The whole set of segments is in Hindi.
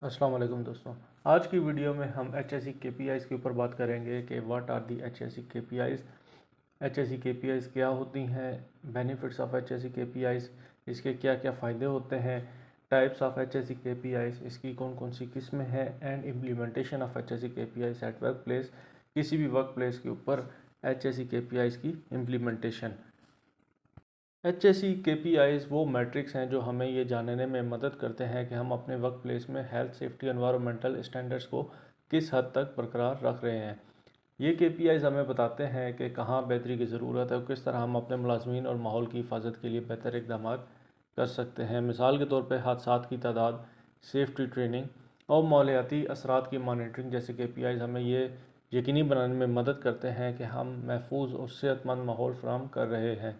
अस्सलाम वालेकुम दोस्तों। आज की वीडियो में हम HSE KPIs के ऊपर बात करेंगे कि what are the HSE KPIs, HSE KPIs क्या होती हैं, बेनिफिट्स ऑफ HSE KPIs, इसके क्या क्या फ़ायदे होते हैं, टाइप्स ऑफ HSE KPIs, इसकी कौन कौन सी किस्में हैं and implementation of HSE KPIs at work place, किसी भी वर्क प्लेस के ऊपर HSE KPIs की इम्प्लीमेंटेशन। HSE KPIs वो मैट्रिक्स हैं जो हमें ये जानने में मदद करते हैं कि हम अपने वर्क प्लेस में हेल्थ, सेफ्टी, एनवायरमेंटल स्टैंडर्ड्स को किस हद तक बरकरार रख रहे हैं। ये KPIs हमें बताते हैं कि कहाँ बेहतरी की ज़रूरत है और किस तरह हम अपने मुलाजमीन और माहौल की हिफाजत के लिए बेहतर इकदाम कर सकते हैं। मिसाल के तौर पर हादसात की तादाद, सेफ्टी ट्रेनिंग और माहौलियाती असरात की मॉनिटरिंग जैसे KPIs हमें ये यकीनी बनाने में मदद करते हैं कि हम महफूज और सेहतमंद माहौल फराहम कर रहे हैं।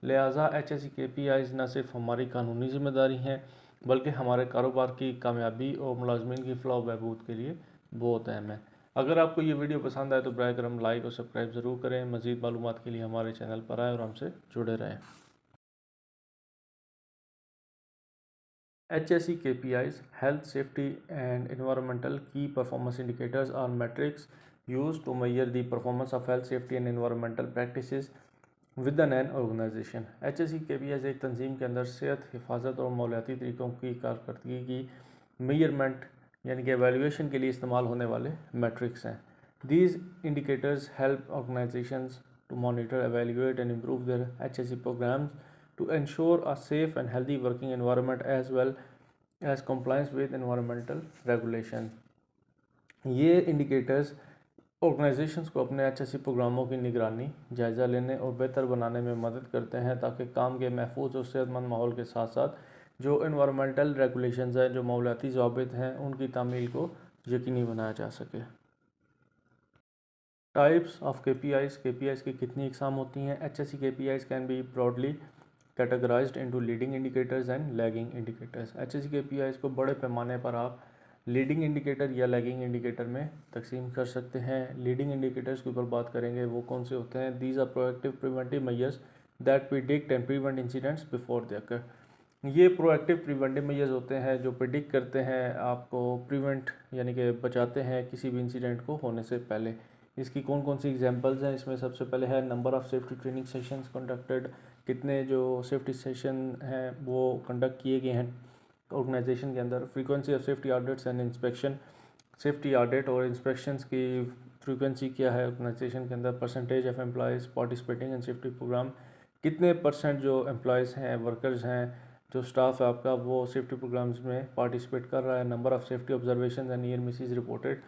लिहाजा HSE KPIs न सिर्फ हमारी कानूनी ज़िम्मेदारी हैं बल्कि हमारे कारोबार की कामयाबी और मुलाजमीन की फ़लाह व बहबूद के लिए बहुत अहम है। अगर आपको ये वीडियो पसंद आए तो बराए करम लाइक और सब्सक्राइब ज़रूर करें। मज़ीद मालूमात के लिए हमारे चैनल पर आएँ और हमसे जुड़े रहें। HSE KPIs, Health, Safety and Environmental Key Performance Indicators are metrics used to measure the performance of health, safety and environmental practices with an organization. HSE KPIs एक तंजीम के अंदर सेहत, हिफाजत और माहौलियाती तरीक़ों की कारकर्दगी की मेजरमेंट यानी कि एवेलुएशन के लिए इस्तेमाल होने वाले मैट्रिक्स हैं। These indicators help organizations to monitor, evaluate and improve their HSE programs to ensure a safe and healthy working environment as well as compliance with environmental regulation. ये इंडिकेटर्स ऑर्गेनाइजेशंस को अपने HSE प्रोग्रामों की निगरानी, जायज़ा लेने और बेहतर बनाने में मदद करते हैं ताकि काम के महफूज और सेहतमंद माहौल के साथ साथ जो एनवायरमेंटल रेगुलेशंस हैं, जो माहौलियाती ज़वाबित हैं, उनकी तामील को यकीनी बनाया जा सके। टाइप्स ऑफ KPIs की कितनी इकसाम होती हैं। HSE KPIs can be broadly categorised into leading indicators and lagging indicators. HSE KPIs को बड़े पैमाने पर आप लीडिंग इंडिकेटर या लैगिंग इंडिकेटर में तकसीम कर सकते हैं। लीडिंग इंडिकेटर्स के ऊपर बात करेंगे, वो कौन से होते हैं। These are proactive preventive measures that predict and prevent incidents before they occur. ये प्रोएक्टिव प्रिवेंटिव मेजर्स होते हैं जो प्रिडिक्ट करते हैं, आपको प्रिवेंट यानी कि बचाते हैं किसी भी इंसिडेंट को होने से पहले। इसकी कौन कौन सी एग्जांपल्स हैं, इसमें सबसे पहले है number of safety training sessions conducted, कितने जो सेफ्टी सेशन हैं वो कंडक्ट किए गए हैं ऑर्गेनाइजेशन के अंदर। Frequency of safety audits and inspection, safety audit और इंस्पेक्शंस की फ्रीक्वेंसी क्या है ऑर्गेनाइजेशन के अंदर। Percentage of employees participating in safety program, कितने परसेंट जो एम्प्लॉयज़ हैं, वर्कर्स हैं, जो स्टाफ है आपका, वो सेफ्टी प्रोग्राम्स में पार्टिसिपेट कर रहा है। Number of safety observation and near Mrs reported,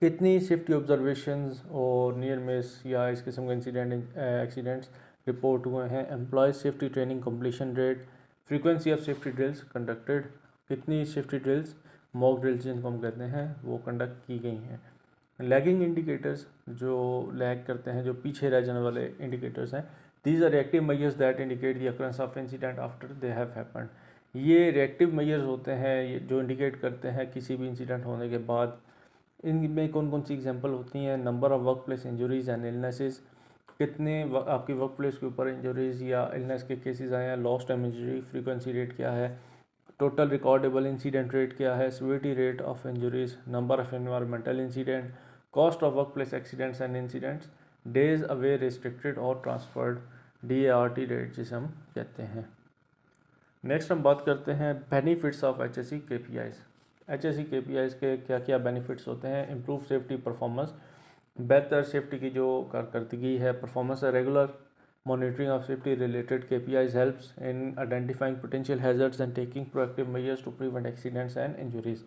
कितनी सेफ्टी ऑब्जर्वेशंस और नियर मिस या इस किस्म के इंसिडेंट एक्सीडेंट्स रिपोर्ट हुए हैं। Employees safety training completion rate, frequency of safety drills conducted, कितनी सेफ्टी ड्रिल्स, मॉक ड्रिल्स जिनको हम कहते हैं, वो कंडक्ट की गई हैं। लैगिंग इंडिकेटर्स जो लैग करते हैं, जो पीछे रह जाने वाले इंडिकेटर्स हैं। These are reactive measures that indicate the occurrence of incident after they have happened. ये रिएक्टिव मेजर्स होते हैं जो इंडिकेट करते हैं किसी भी इंसिडेंट होने के बाद। इनमें कौन कौन सी एग्जांपल होती हैं। Number of work place injuries and illnesses, कितने आपकी वर्क प्लेस के ऊपर इंजरीज़ या इलनेस के केसेस आए हैं। Lost time injury frequency rate क्या है। टोटल रिकॉर्डेबल इंसिडेंट रेट क्या है। Severity rate of injuries, number of environmental incident, cost of work place accidents and incidents, days away restricted और ट्रांसफर्ड, DART रेट जिसे हम कहते हैं। नेक्स्ट हम बात करते हैं benefits of HSE KPIs। HSE KPIs के क्या क्या बेनिफिट्स होते हैं। इम्प्रूव सेफ्टी परफॉर्मेंस, बेहतर सेफ्टी की जो कारकर्दगी है, परफॉर्मेंस है। Regular monitoring of safety related KPIs helps in identifying potential hazards and taking proactive measures to prevent accidents and injuries.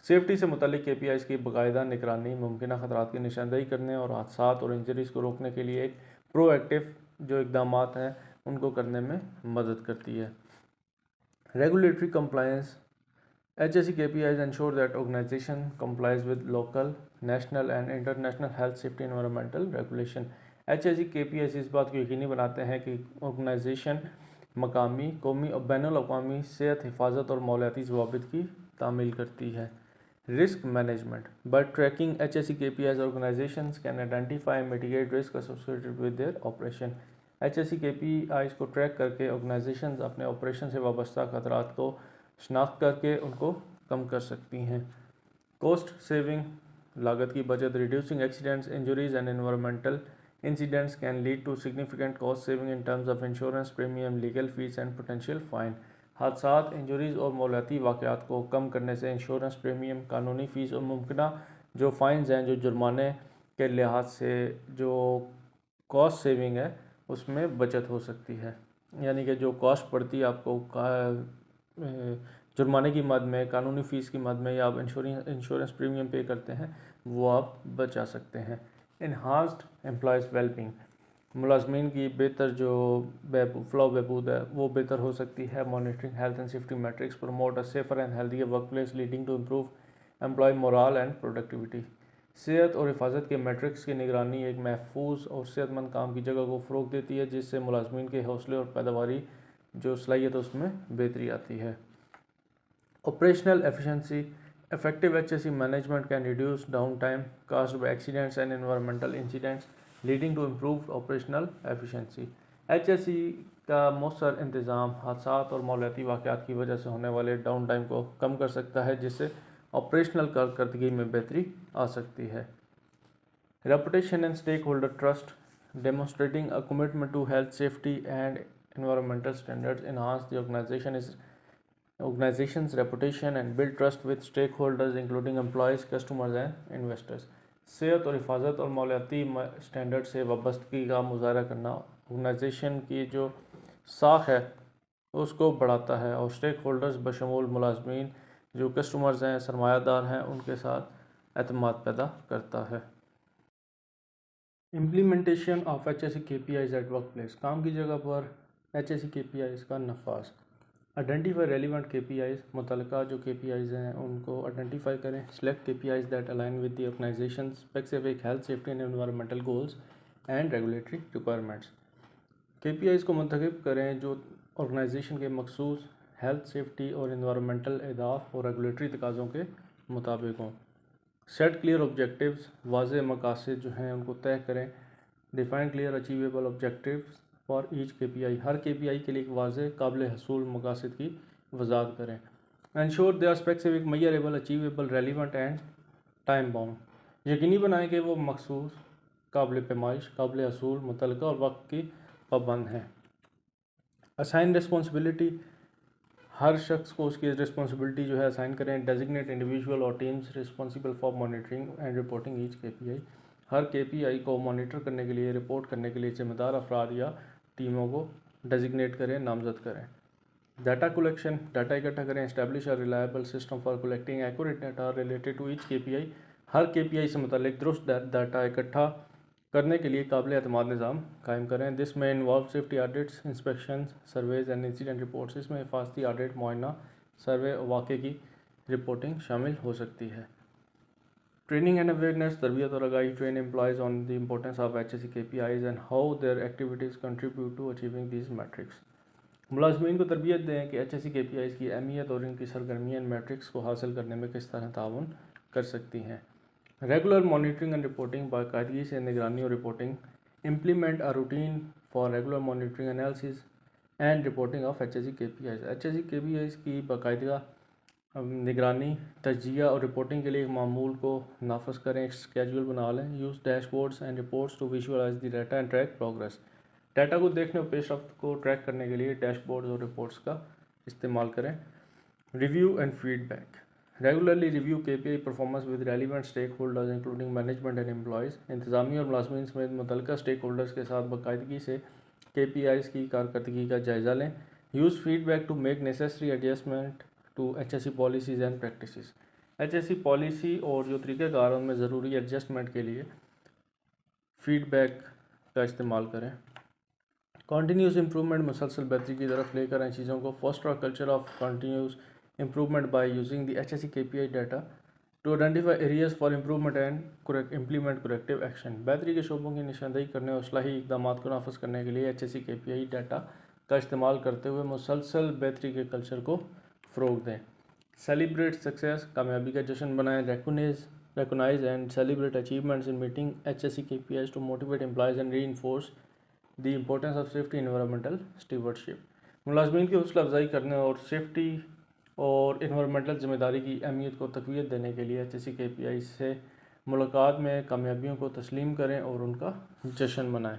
Safety से मुतल्लिक KPIs की बाकायदा निगरानी मुमकिन खतरात की निशानदेही करने और हादसात और इंजरीज़ को रोकने के लिए एक प्रोएक्टिव जो इकदाम हैं उनको करने में मदद करती है। Regulatory compliance, HSE KPIs ensure that organization complies with local, national and international health, safety, environmental regulation। HSE KPIs इस बात को यकीनी बनाते हैं कि ऑर्गेनाइजेशन मकामी, कौमी और बैनुल-अक़वामी सेहत, हिफाजत और माहौलियाती ज़वाबित की तामील करती है। Risk management, by tracking HSE KPIs organisations can identify and mitigate risk associated with their operation. HSE KPIs को ट्रैक करके ऑर्गेनाइजेशंस अपने ऑपरेशन से वाबस्ता खतरात को शनाख्त करके उनको कम कर सकती हैं। कॉस्ट सेविंग, लागत की बचत, reducing accidents, injuries and environmental incidents can lead to significant cost saving in terms of insurance premium, legal fees and potential fine. हादसात, इंजरीज और मौलियाती वाक़यात को कम करने से इंश्योरेंस प्रीमियम, कानूनी फ़ीस और मुमकिना जो फ़ाइन्स हैं, जो जुर्माने के लिहाज से जो कॉस्ट सेविंग है उसमें बचत हो सकती है। यानी कि जो कॉस्ट पड़ती है आपको जुर्माने की मद में, कानूनी फ़ीस की मद में, या आप इंश्योरेंस प्रीमियम पे करते हैं, वो आप बचा सकते हैं। इन्हांस्ड एम्प्लॉयज़ वेलबींग, मुलाजमीन की बेहतर जो फ्लो बहबूद है वो बेहतर हो सकती है। Monitoring health and safety metrics promote a safer and healthier work place leading to improve employ morale and productivity. सेहत और हिफाजत के मैट्रिक्स की निगरानी एक महफूज और सेहतमंद काम की जगह को फ़रोग देती है, जिससे मुलाजमीन के हौसले और पैदावारी जो सलाहियत है उसमें बेहतरी आती है। Operational efficiency, effective HSE management can reduce downtime caused by accidents and environmental incidents, leading to improved operational efficiency. HSE का मौसर इंतज़ाम हादसात और मौलियाती वाक़यात की वजह से होने वाले डाउन टाइम को कम कर सकता है, जिससे ऑपरेशनल कारकर्दगी में बेहतरी आ सकती है। Reputation and stakeholder trust, demonstrating a commitment to health, safety and environmental standards enhance the organization's reputation and build trust with stakeholders including employees, customers and investors. सेहत और हिफाजत और मौलियाती स्टैंडर्ड से वाबस्तगी का मुजाहरा करना ऑर्गेनाइजेशन की जो साख है उसको बढ़ाता है और स्टेक होल्डर्स बशमूल मुलाजमीन जो कस्टमर्स हैं, सरमायादार हैं, उनके साथ एतमाद पैदा करता है। Implementation of HSE KPIs at work place, काम की जगह पर HSE KPIs का नफाज। आइडेंटिफाई रेलिवेंट KPIs, मुतलका जो KPIs हैं उनको आइडेंटिफाई करें। Select KPIs that align with the organisation specific health, safety and environmental goals and regulatory requirements. KPIs को मुंतखब करें जो ऑर्गेनाइजेशन के मखसूस हेल्थ, सेफ्टी और एनवायरमेंटल अहदाफ और रेगुलेटरी तकाज़ों के मुताबिक हों। सेट क्लियर ऑब्जेक्टिव्स, वाज़ेह मकासद जो हैं उनको तय करें। Define clear achievable objectives for each KPI, हर KPI के लिए एक वाज़ेह काबिल हसूल मकासद की वजाहत करें। Ensure they are specific, measurable, achievable, relevant and time bound, यकीनी बनाएं कि वो मखसूस, काबिल पैमाइश, काबिल हसूल, मुतलका और वक्त की पाबंद हैं। असाइन रिस्पॉन्सिबिलिटी, हर शख्स को उसकी रिस्पॉन्सिबिलिटी जो है असाइन करें। डेजिग्नेट इंडिविजुअल और teams responsible for monitoring and reporting each KPI, हर KPI को मॉनिटर करने के लिए, रिपोर्ट करने के लिए जिम्मेदार अफराद या टीमों को डेजिग्नेट करें, नामजद करें। डाटा कलेक्शन, डाटा इकट्ठा करें। Establish a reliable system for collecting accurate data related to each KPI, हर KPI से मुतल्लिक दुरुस्त डाटा इकट्ठा करने के लिए काबिल एतमाद निज़ाम कायम करें। दिस में involve safety audits, inspection, surveys and incident reports, इसमें हिफाजती ऑडिट, मुआयना, सर्वे और वाक़े की रिपोर्टिंग शामिल हो सकती है। ट्रेनिंग एंड अवेयरनेस, तरबियत और आगाही, train employees on the importance of HSE KPIs and how their activities contribute to achieving these metrics. मुलाजमीन को तरबियत दें कि HSE KPIs की अहमियत और इनकी सरगर्मियाँ मैट्रिक्स को हासिल करने में किस तरह ताउन कर सकती हैं। रेगुलर मॉनिटरिंग एंड रिपोर्टिंग, बाकायदगी से निगरानी और reporting. Implement a routine for regular monitoring analysis and reporting of HSE KPIs, HSE KPIs की बाकायदा निगरानी, तजिया और रिपोर्टिंग के लिए एक मामूल को नाफज करें, एक स्केड्यूल बना लें। Use dashboards and reports to visualise the data and track progress, data को देखने और पेशरफ्त को ट्रैक करने के लिए डैशबोर्ड्स और रिपोर्ट्स का इस्तेमाल करें। Review and feedback, regularly review KPI performance with relevant stakeholders including management and employees, इंतज़ामी और मुलाजमीन समेत मुतल्लिका स्टेक होल्डर्स के साथ बाकायदगी से KPIs की कारकर्दगी का जायज़ा लें। Use feedback to make necessary adjustment to HSE policies and practices, HSE policy और जो तरीक़ेकार उनमें ज़रूरी एडजस्टमेंट के लिए फ़ीडबैक का इस्तेमाल करें। कॉन्टीन्यूस इम्प्रूवमेंट, मुसलसल बेहतरी की तरफ लेकर आए चीज़ों को। Foster culture of continuous improvement by using the HSE KPI data to identify areas for improvement and implement corrective action, बेहतरी के शोबों की निशानदेही करने और इस्लाही इक़दाम को नाफज करने के लिए HSE KPI डाटा का इस्तेमाल करते हुए मुसलसल बेहतरी के कल्चर को फ़रोग दें। सेलिब्रेट सक्सेस, कामयाबी का जश्न बनाएं। recognize and celebrate achievements in meeting HSE KPIs to motivate employees and reinforce the importance of safety and environmental stewardship, मुलाजमीन की हौसला अफजाई करने और सेफ्टी और इन्वायरमेंटल ज़िम्मेदारी की अहमियत को तक़वियत देने के लिए HSE KPI से मुलाकात में कामयाबियों को तस्लीम करें और उनका जश्न मनाएं।